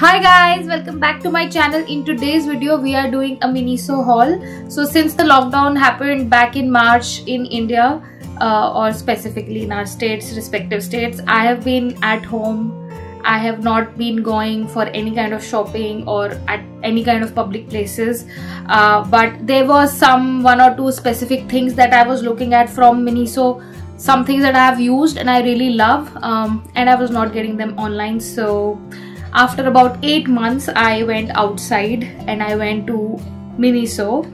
Hi guys, welcome back to my channel. In today's video we are doing a Miniso haul. So since the lockdown happened back in March in India, or specifically in our respective states, I have been at home. I have not been going for any kind of shopping or at any kind of public places, but there was one or two specific things that I was looking at from Miniso, some things that I have used and I really love, and I was not getting them online. So after about 8 months I went outside and I went to Miniso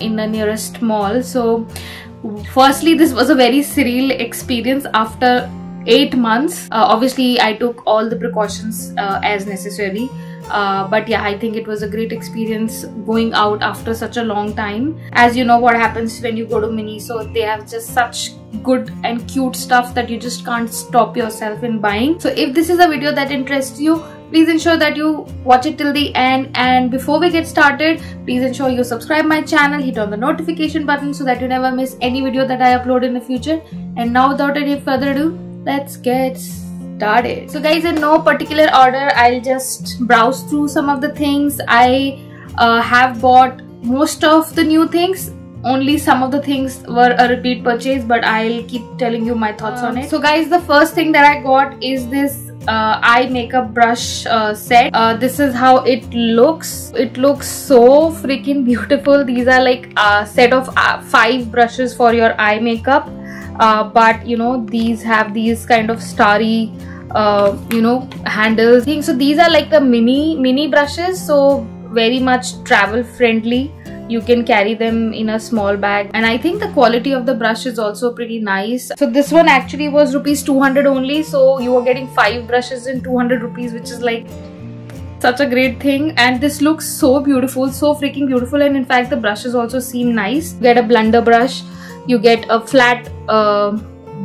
in the nearest mall. So firstly, this was a very surreal experience. After 8 months, obviously I took all the precautions as necessary, but yeah, I think it was a great experience going out after such a long time. As you know what happens when you go to Miniso, they have just such good and cute stuff that you just can't stop yourself in buying. So if this is a video that interests you, please ensure that you watch it till the end. And before we get started, please ensure you subscribe my channel, hit on the notification button so that you never miss any video that I upload in the future. And now without any further ado, let's get started. So guys, in no particular order, I'll just browse through some of the things. I have bought most of the new things. Only some of the things were a repeat purchase, but I'll keep telling you my thoughts on it. So guys, the first thing that I got is this eye makeup brush set. This is how it looks. It looks so freaking beautiful. These are like a set of 5 brushes for your eye makeup, but you know, these have these kind of starry handles things. So these are like the mini brushes, so very much travel friendly. You can carry them in a small bag, and I think the quality of the brush is also pretty nice. So this one actually was rupees 200 only, so you are getting 5 brushes in 200 rupees, which is like such a great thing. And this looks so beautiful, so freaking beautiful. And in fact the brushes also seem nice. You get a blender brush, you get a flat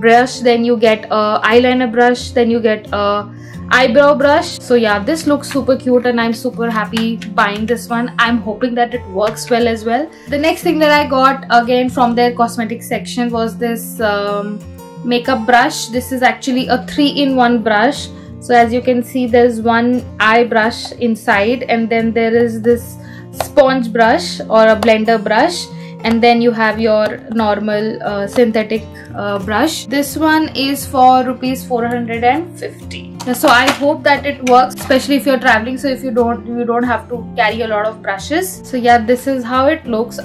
brush, then you get a eyeliner brush, then you get a eyebrow brush. So yeah, this looks super cute and I'm super happy buying this one. I'm hoping that it works well as well. The next thing that I got again from their cosmetic section was this makeup brush. This is actually a 3-in-1 brush. So as you can see, there's one eye brush inside, and then there is this sponge brush or a blender brush, and then you have your normal synthetic brush. This one is for rupees 450. So I hope that it works, especially if you're traveling, so if you don't have to carry a lot of brushes. So yeah, this is how it looks.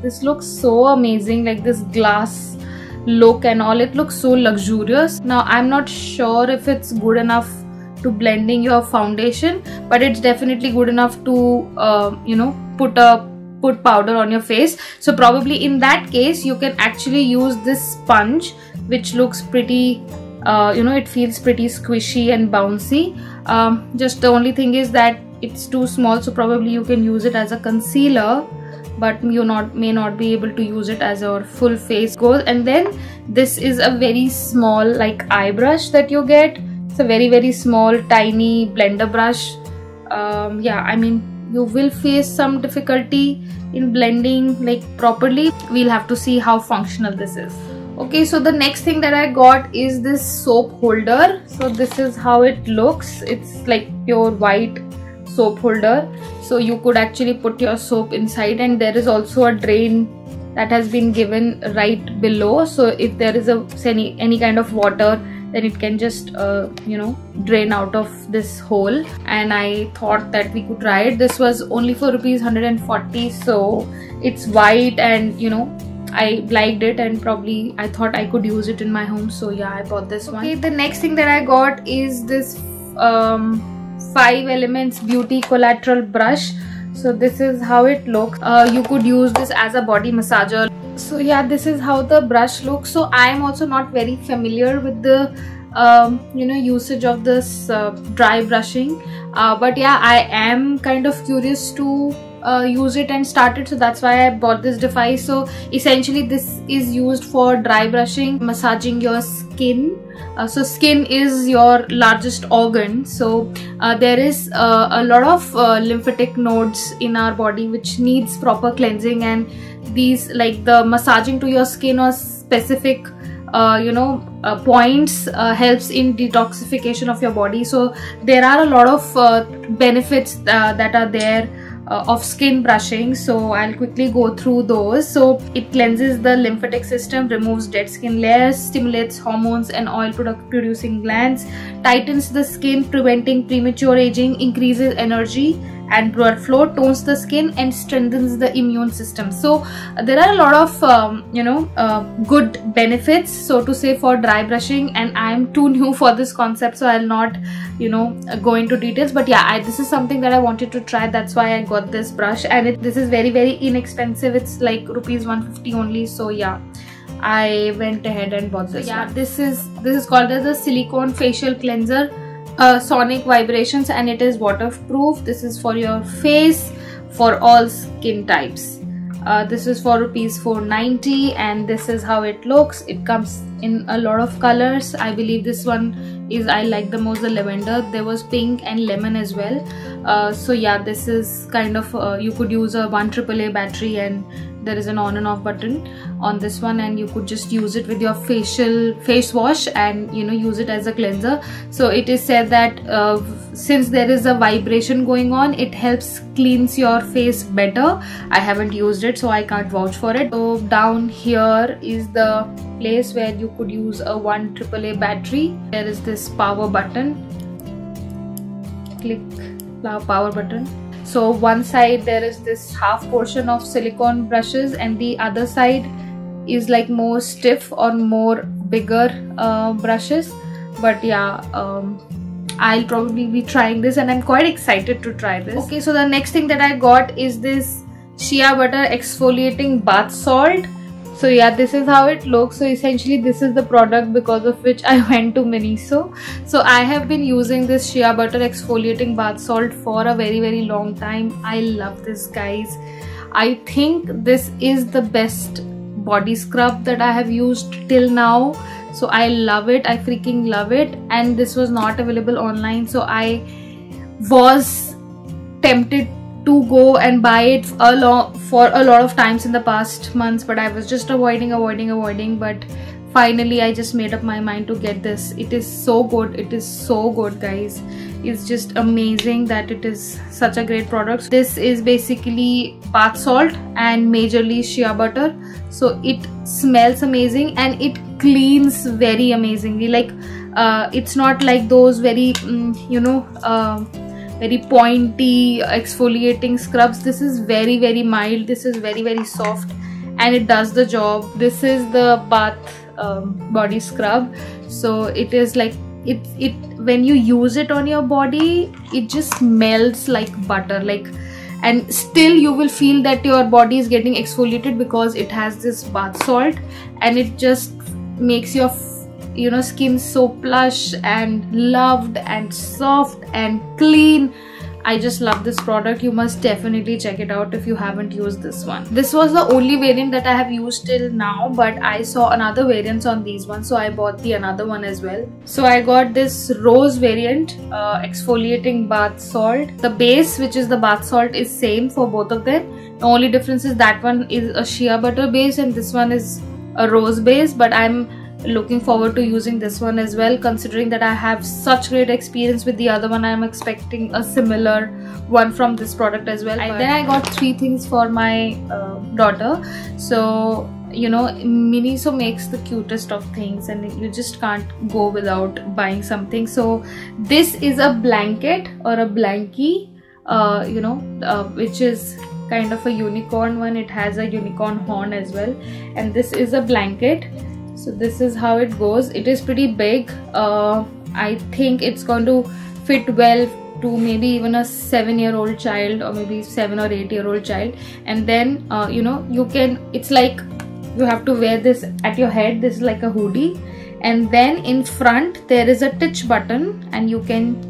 This looks so amazing, like this glass look and all. It looks so luxurious. Now I'm not sure if it's good enough to blending your foundation, but it's definitely good enough to put powder on your face. So probably in that case you can actually use this sponge, which looks pretty it feels pretty squishy and bouncy. Just the only thing is that it's too small, so probably you can use it as a concealer, but you may not be able to use it as your full face goal. And then this is a very small like eye brush that you get. It's a very small tiny blender brush. Yeah, I mean, you will face some difficulty in blending like properly. We'll have to see how functional this is. Okay, so the next thing that I got is this soap holder. So this is how it looks. It's like pure white soap holder, so you could actually put your soap inside, and there is also a drain that has been given right below. So if there is any kind of water, then it can just drain out of this hole. And I thought that we could try it. This was only for rupees 140, so it's white, and I liked it, and probably I thought I could use it in my home, so yeah, I bought this one. Okay, the next thing that I got is this 5 Elements Beauty Collateral brush. So this is how it looks. You could use this as a body massager. So yeah, this is how the brush looks. So I am also not very familiar with the usage of this dry brushing, but yeah, I am kind of curious to use it and start it, so that's why I bought this device. So essentially this is used for dry brushing, massaging your skin. So skin is your largest organ, so there is a lot of lymphatic nodes in our body which needs proper cleansing, and these, like the massaging to your skin or specific points, helps in detoxification of your body. So there are a lot of benefits that are there of skin brushing, so I'll quickly go through those. So it cleanses the lymphatic system, removes dead skin layers, stimulates hormones and oil producing glands, tightens the skin, preventing premature aging, increases energy and blood flow, tones the skin and strengthens the immune system. So there are a lot of good benefits, so to say, for dry brushing, and I'm too new for this concept, so I'll not go into details. But yeah, this is something that I wanted to try. That's why I got this brush, and this is very, very inexpensive. It's like rupees 150 only. So yeah, I went ahead and bought this. So yeah, this is called as a silicone facial cleanser, sonic vibrations, and it is waterproof. This is for your face, for all skin types. This is for rupees 490, and this is how it looks. It comes in a lot of colors. I believe this one is I like the most, the lavender. There was pink and lemon as well. So yeah, this is kind of you could use a 1 AAA battery, and there is an on and off button on this one, and you could just use it with your face wash and use it as a cleanser. So it is said that since there is a vibration going on, it helps cleans your face better. I haven't used it, so I can't vouch for it. So down here is the place where you could use a 1 AAA battery. There is this power button. Click power button. So one side there is this half portion of silicone brushes, and the other side is like more stiff or more bigger brushes. But yeah, I'll probably be trying this, and I'm quite excited to try this. Okay, so the next thing that I got is this shea butter exfoliating bath salt. So yeah, this is how it looks. So essentially this is the product because of which I went to Miniso. So I have been using this shea butter exfoliating bath salt for a very, very long time. I love this, guys. I think this is the best body scrub that I have used till now. So I love it. I freaking love it. And this was not available online, so I was tempted to go and buy it for a lot of times in the past months, but I was just avoiding. But finally I just made up my mind to get this. It is so good. It is so good, guys. It's just amazing that it is such a great product. This is basically bath salt and majorly shea butter, so it smells amazing and it cleans very amazingly. Like it's not like those very very pointy exfoliating scrubs. This is very, very mild. This is very, very soft, and it does the job. This is the bath body scrub. So it is like it when you use it on your body, it just melts like butter, and still you will feel that your body is getting exfoliated because it has this bath salt, and it just makes your skin so plush and loved and soft and clean. I just love this product. You must definitely check it out if you haven't used this one. This was the only variant that I have used till now, but I saw another variants on these ones, so I bought the another one as well. So I got this rose variant exfoliating bath salt. The base, which is the bath salt, is same for both of them. The only difference is that one is a shea butter base and this one is a rose base, but I'm looking forward to using this one as well, considering that I have such great experience with the other one. I'm expecting a similar one from this product as well. Then I got 3 things for my daughter. So Miniso makes the cutest of things, and you just can't go without buying something. So this is a blanket or a blankie, which is kind of a unicorn one. It has a unicorn horn as well, and this is a blanket. So this is how it goes. It is pretty big. I think it's going to fit well to maybe even a 7-year-old child, or maybe 7 or 8-year-old child. And then it's like you have to wear this at your head. This is like a hoodie, and then in front there is a titch button, and you can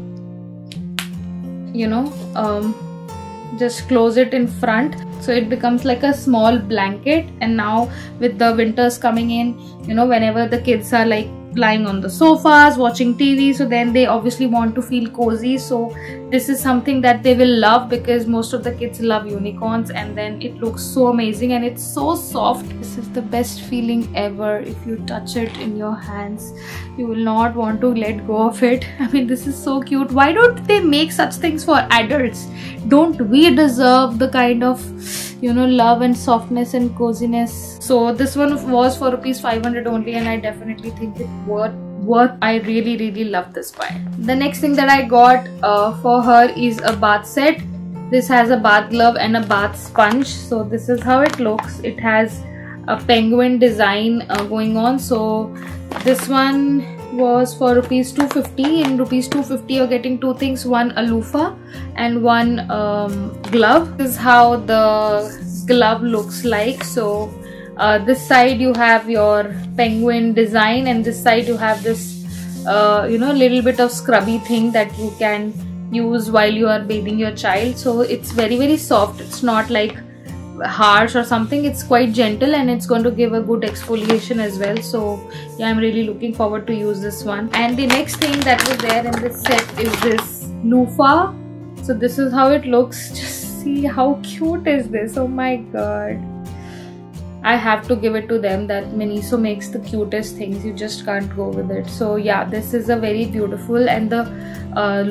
just close it in front, so it becomes like a small blanket. And now with the winters coming in, whenever the kids are like lying on the sofas watching TV, so then they obviously want to feel cozy. So this is something that they will love, because most of the kids love unicorns, and then it looks so amazing and it's so soft. This is the best feeling ever. If you touch it in your hands, you will not want to let go of it. I mean, this is so cute. Why don't they make such things for adults? Don't we deserve the kind of, you know, love and softness and coziness? So this one was for rupees 500 only, and I definitely think it's worth. I really love this buy. The next thing that I got for her is a bath set. This has a bath glove and a bath sponge. So this is how it looks. It has a penguin design going on. So this one was for rupees 250. In rupees 250 you're getting two things, one a loofah and one glove. This is how the glove looks like. So this side you have your penguin design, and this side you have this you know, little bit of scrubby thing that you can use while you are bathing your child. So it's very soft. It's not like harsh or something. It's quite gentle, and it's going to give a good exfoliation as well. So yeah, I'm really looking forward to use this one. And the next thing that was there in this set is this loofah. So this is how it looks. Just see how cute is this. Oh my god, I have to give it to them that Miniso makes the cutest things. You just can't go with it. So yeah, this is a very beautiful, and the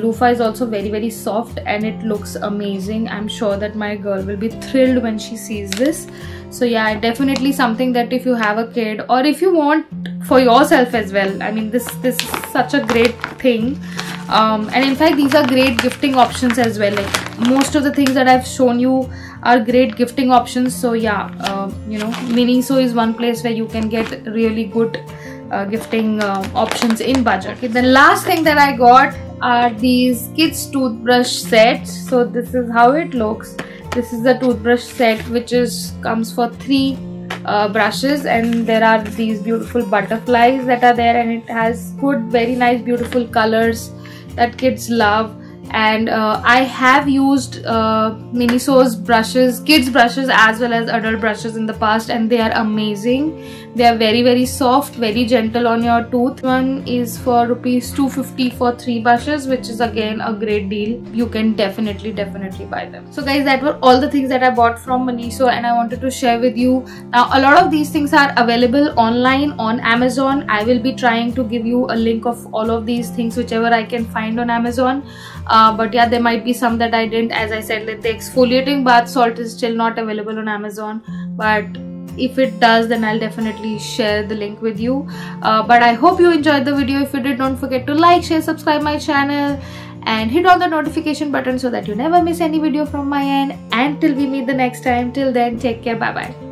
loofah is also very soft, and it looks amazing. I'm sure that my girl will be thrilled when she sees this. So yeah, definitely something that if you have a kid, or if you want for yourself as well, I mean, this is such a great thing. And in fact, these are great gifting options as well. Like most of the things that I've shown you are great gifting options. So yeah, you know, Miniso is one place where you can get really good gifting options in budget. Okay, the last thing that I got are these kids toothbrush sets. So this is how it looks. This is the toothbrush set, which comes for 3 brushes, and there are these beautiful butterflies that are there, and it has good, very nice, beautiful colors that kids love. And I have used Miniso's brushes, kids brushes as well as adult brushes in the past, and they are amazing. They are very soft, very gentle on your tooth. One is for rupees 250 for 3 brushes, which is again a great deal. You can definitely buy them. So guys, that were all the things that I bought from Miniso, and I wanted to share with you. Now a lot of these things are available online on Amazon. I will be trying to give you a link of all of these things, whichever I can find on Amazon. But yeah, there might be some that I didn't. As I said, like the exfoliating bath salt is still not available on Amazon, but if it does, then I'll definitely share the link with you. But I hope you enjoyed the video. If you did, don't forget to like, share, subscribe my channel, and hit on the notification button so that you never miss any video from my end. And till we meet the next time, till then, take care, bye bye.